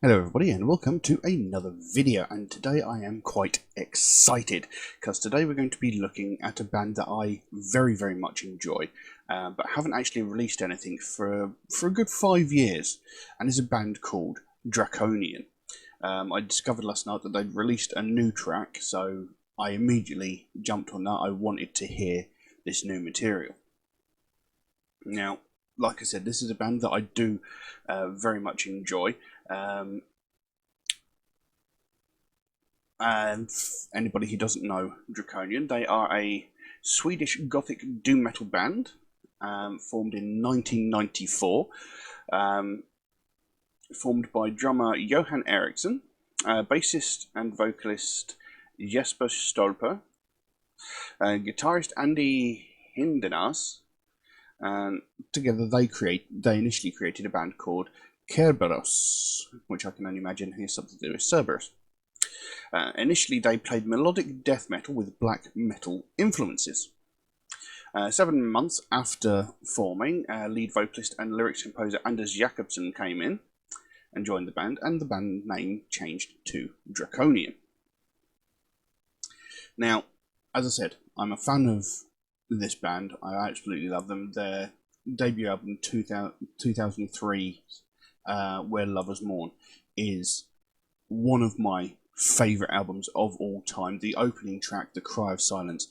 Hello everybody and welcome to another video, and today I am quite excited because today we're going to be looking at a band that I very much enjoy but haven't actually released anything for a good 5 years, and it's a band called Draconian. I discovered last night that they'd released a new track, so I immediately jumped on that. I wanted to hear this new material. Now, like I said, this is a band that I do very much enjoy. And anybody who doesn't know Draconian, they are a Swedish gothic doom metal band formed in 1994, formed by drummer Johan Eriksson, bassist and vocalist Jesper Stolper, guitarist Andy Hindenas, and together they initially created a band called Kerberos, which I can only imagine has something to do with Cerberus. Initially, they played melodic death metal with black metal influences. 7 months after forming, lead vocalist and lyrics composer Anders Jakobsen came in and joined the band, and the band name changed to Draconian. Now, as I said, I'm a fan of this band. I absolutely love them. Their debut album, 2003, Where Lovers Mourn, is one of my favourite albums of all time. The opening track, The Cry of Silence,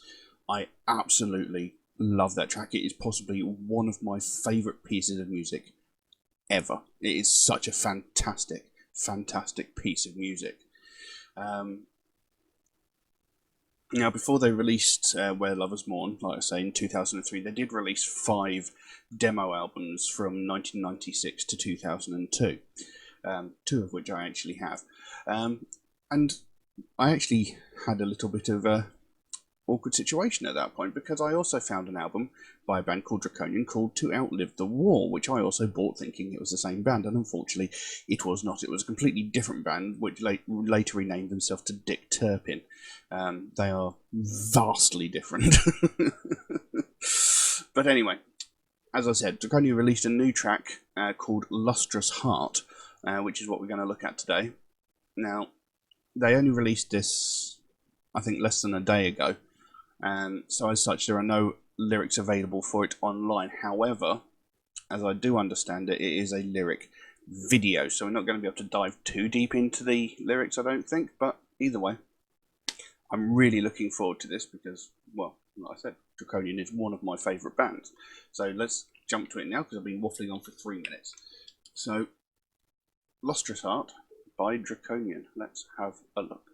I absolutely love that track. It is possibly one of my favourite pieces of music ever. It is such a fantastic piece of music. Now, before they released Where Lovers Mourn, like I say, in 2003, they did release 5 demo albums from 1996 to 2002, 2 of which I actually have. And I actually had a little bit of a awkward situation at that point, because I also found an album by a band called Draconian called To Outlive the War, which I also bought thinking it was the same band, and unfortunately it was not. It was a completely different band, which later renamed themselves to Dick Turpin. They are vastly different. But anyway, as I said, Draconian released a new track called Lustrous Heart, which is what we're going to look at today. Now, they only released this, I think, less than a day ago, and so as such there are no lyrics available for it online. However, as I do understand it, it is a lyric video, so we're not going to be able to dive too deep into the lyrics, I don't think, but either way, I'm really looking forward to this because, well, like I said, Draconian is one of my favourite bands. So let's jump to it now, because I've been waffling on for 3 minutes. So, Lustrous Heart by Draconian. Let's have a look.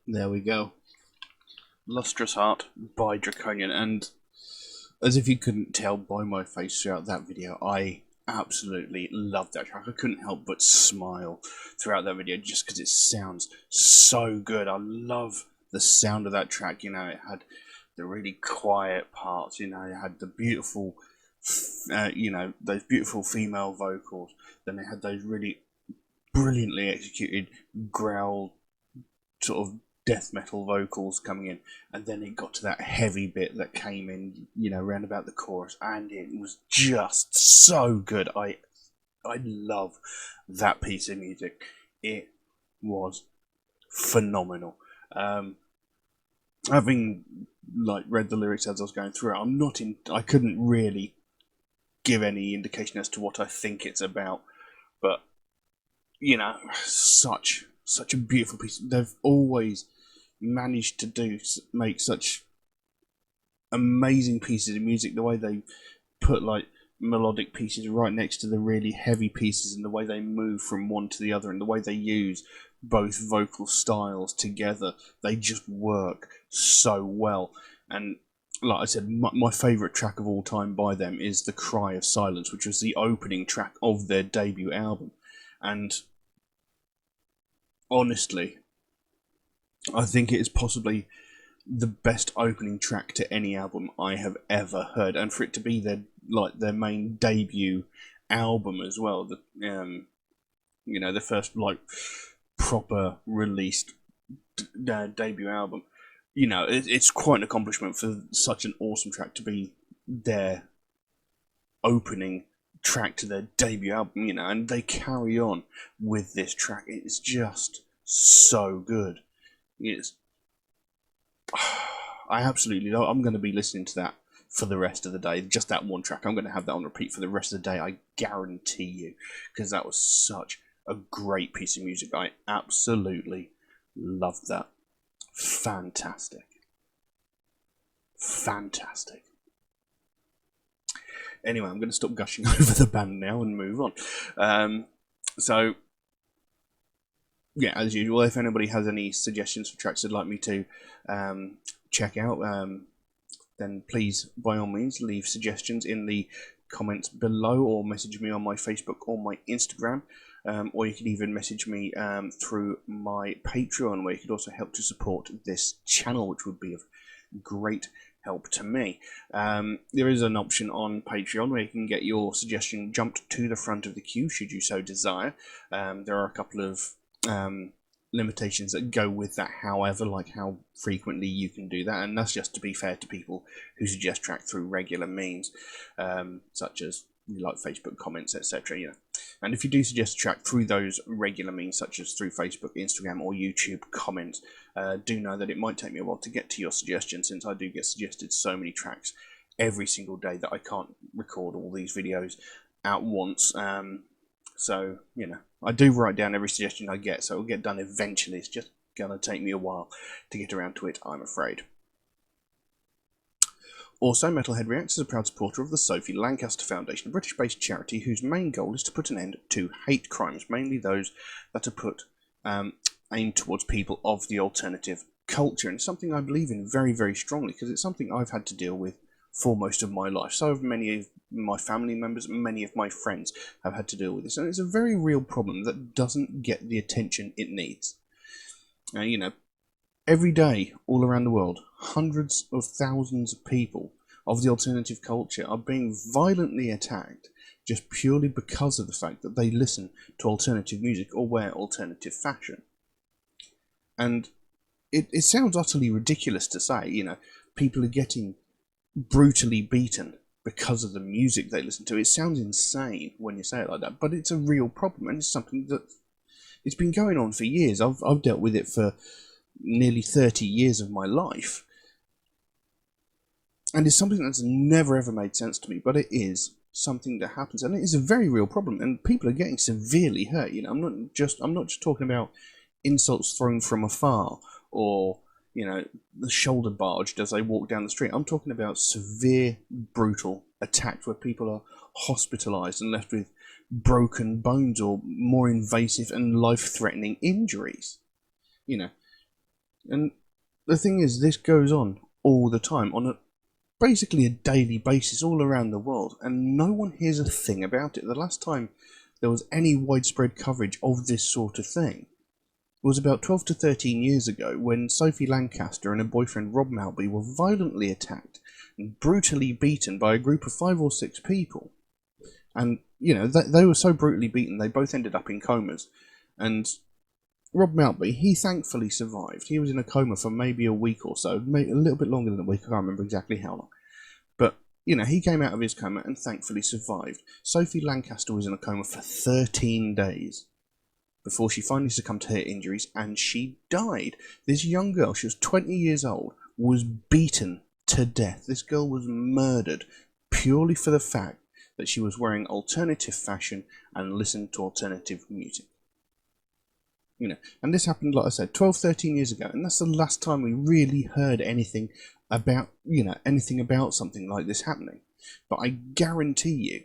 There we go. Lustrous Heart by Draconian, and as if you couldn't tell by my face throughout that video, I absolutely loved that track. I couldn't help but smile throughout that video just because it sounds so good. I love the sound of that track. You know, it had the really quiet parts, you know, it had the beautiful, you know, those beautiful female vocals. Then it had those really brilliantly executed growl sort of death metal vocals coming in, and then it got to that heavy bit that came in, you know, round about the chorus, and it was just so good. I love that piece of music. It was phenomenal. Having like read the lyrics as I was going through it, I couldn't really give any indication as to what I think it's about, but you know, such a beautiful piece. They've always managed to make such amazing pieces of music. The way they put like melodic pieces right next to the really heavy pieces, and the way they move from one to the other, and the way they use both vocal styles together, they just work so well. And like I said, my favourite track of all time by them is The Cry of Silence, which was the opening track of their debut album. And honestly, I think it is possibly the best opening track to any album I have ever heard, and for it to be their main debut album as well, you know, the first like proper released debut album. You know, it's quite an accomplishment for such an awesome track to be their opening track to their debut album, you know, and they carry on with this track. It's just so good. It's I absolutely love. I'm going to be listening to that for the rest of the day. Just that one track, I'm going to have that on repeat for the rest of the day. I guarantee you, because that was such a great piece of music. I absolutely loved that. Fantastic. Anyway, I'm going to stop gushing over the band now and move on. So, yeah, as usual, if anybody has any suggestions for tracks they'd like me to check out, then please, by all means, leave suggestions in the comments below, or message me on my Facebook or my Instagram, or you can even message me through my Patreon, where you could also help to support this channel, which would be of great help to me. There is an option on Patreon where you can get your suggestion jumped to the front of the queue, should you so desire. There are a couple of limitations that go with that, however, like how frequently you can do that, and that's just to be fair to people who suggest track through regular means, such as like Facebook comments, etc. You know, and if you do suggest a track through those regular means, such as through Facebook, Instagram, or YouTube comments, do know that it might take me a while to get to your suggestion, since I do get suggested so many tracks every single day that I can't record all these videos at once. So, you know, I do write down every suggestion I get, so it'll get done eventually. It's just going to take me a while to get around to it, I'm afraid. Also, Metalhead Reacts is a proud supporter of the Sophie Lancaster Foundation, a British-based charity whose main goal is to put an end to hate crimes, mainly those that are aimed towards people of the alternative culture. And it's something I believe in very, very strongly, because it's something I've had to deal with for most of my life. So have many of my family members, many of my friends have had to deal with this, and it's a very real problem that doesn't get the attention it needs. You know, every day all around the world, hundreds of thousands of people of the alternative culture are being violently attacked just purely because of the fact that they listen to alternative music or wear alternative fashion. And it sounds utterly ridiculous to say, you know, people are getting brutally beaten because of the music they listen to. It sounds insane when you say it like that, but it's a real problem, and it's something that it's been going on for years. I've dealt with it for nearly 30 years of my life, and it's something that's never ever made sense to me, but it is something that happens, and it is a very real problem, and people are getting severely hurt. You know, I'm not just talking about insults thrown from afar, or, you know, the shoulder barged as they walk down the street. I'm talking about severe, brutal attacks where people are hospitalised and left with broken bones or more invasive and life-threatening injuries. You know, And the thing is, this goes on all the time, on basically a daily basis all around the world, and no one hears a thing about it. The last time there was any widespread coverage of this sort of thing was about 12 to 13 years ago, when Sophie Lancaster and her boyfriend Rob Maltby were violently attacked and brutally beaten by a group of 5 or 6 people. And, they were so brutally beaten, they both ended up in comas. And Rob Maltby, he thankfully survived. He was in a coma for maybe a week or so, maybe a little bit longer than a week, I can't remember exactly how long. But, he came out of his coma and thankfully survived. Sophie Lancaster was in a coma for 13 days before she finally succumbed to her injuries, and she died. This young girl, she was 20 years old, was beaten to death. This girl was murdered purely for the fact that she was wearing alternative fashion and listened to alternative music. And this happened, like I said, 12, 13 years ago, and that's the last time we really heard anything about, anything about something like this happening. But I guarantee you,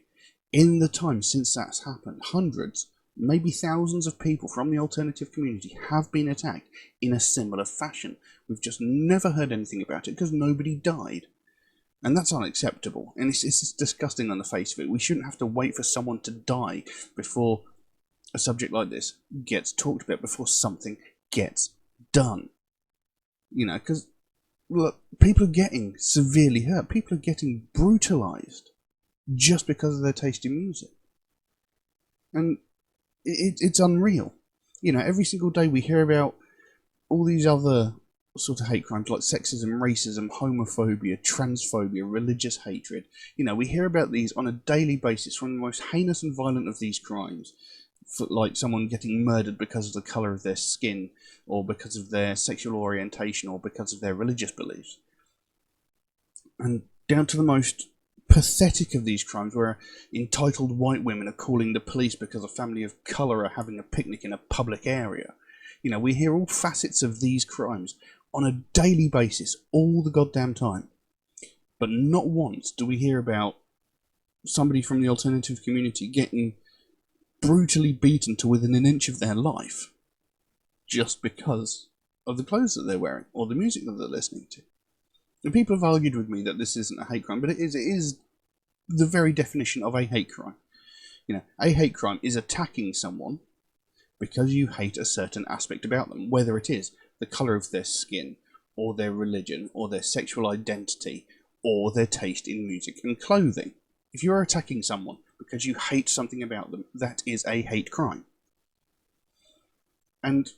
in the time since that's happened, hundreds, maybe thousands of people from the alternative community have been attacked in a similar fashion. We've just never heard anything about it because nobody died. And that's unacceptable. And it's disgusting on the face of it. We shouldn't have to wait for someone to die before a subject like this gets talked about, before something gets done. Because, look, people are getting severely hurt. People are getting brutalised just because of their taste in music. And it's unreal. Every single day we hear about all these other sort of hate crimes like sexism, racism, homophobia, transphobia, religious hatred. We hear about these on a daily basis, from the most heinous and violent of these crimes, like someone getting murdered because of the colour of their skin, or because of their sexual orientation, or because of their religious beliefs. And down to the most pathetic of these crimes, where entitled white women are calling the police because a family of colour are having a picnic in a public area. We hear all facets of these crimes on a daily basis, all the goddamn time. But not once do we hear about somebody from the alternative community getting brutally beaten to within an inch of their life just because of the clothes that they're wearing or the music that they're listening to. And people have argued with me that this isn't a hate crime, but it is the very definition of a hate crime. A hate crime is attacking someone because you hate a certain aspect about them, whether it is the colour of their skin, or their religion, or their sexual identity, or their taste in music and clothing. If you're attacking someone because you hate something about them, that is a hate crime. And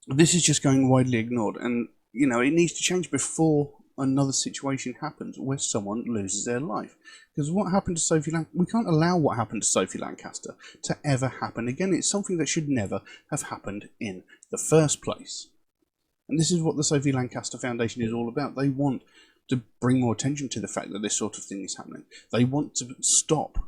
this is just going widely ignored, and it needs to change before another situation happens where someone loses their life. Because what happened to Sophie Lancaster, we can't allow what happened to Sophie Lancaster to ever happen again. It's something that should never have happened in the first place. And this is what the Sophie Lancaster Foundation is all about. They want to bring more attention to the fact that this sort of thing is happening. They want to stop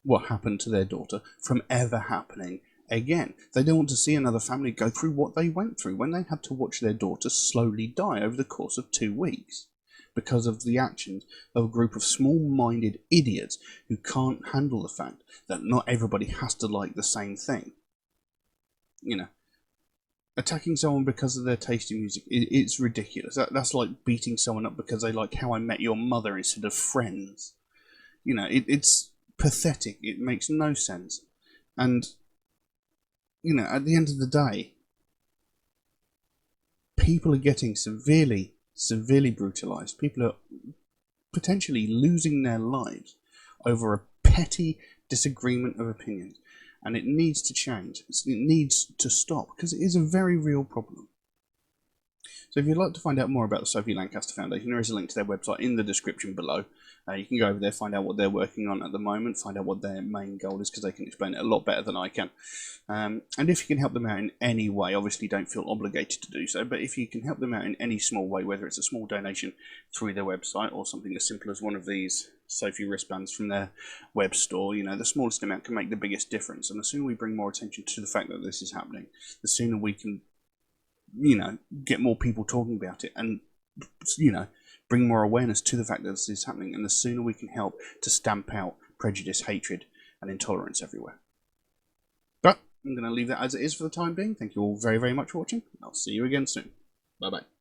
what happened to their daughter from ever happening again. They don't want to see another family go through what they went through when they had to watch their daughter slowly die over the course of 2 weeks because of the actions of a group of small-minded idiots who can't handle the fact that not everybody has to like the same thing. Attacking someone because of their taste in music, it's ridiculous. That's like beating someone up because they like How I Met Your Mother instead of Friends. It's pathetic. It makes no sense. And at the end of the day, people are getting severely brutalised. People are potentially losing their lives over a petty disagreement of opinions. And it needs to change. It needs to stop, because it is a very real problem. So if you'd like to find out more about the Sophie Lancaster Foundation, there is a link to their website in the description below. You can go over there, find out what they're working on at the moment, find out what their main goal is, because they can explain it a lot better than I can. And if you can help them out in any way, obviously don't feel obligated to do so, but if you can help them out in any small way, whether it's a small donation through their website or something as simple as one of these Sophie wristbands from their web store, the smallest amount can make the biggest difference. And the sooner we bring more attention to the fact that this is happening, the sooner we can get more people talking about it and, bring more awareness to the fact that this is happening, and the sooner we can help to stamp out prejudice, hatred, and intolerance everywhere. But I'm going to leave that as it is for the time being. Thank you all very, very much for watching. I'll see you again soon. Bye-bye.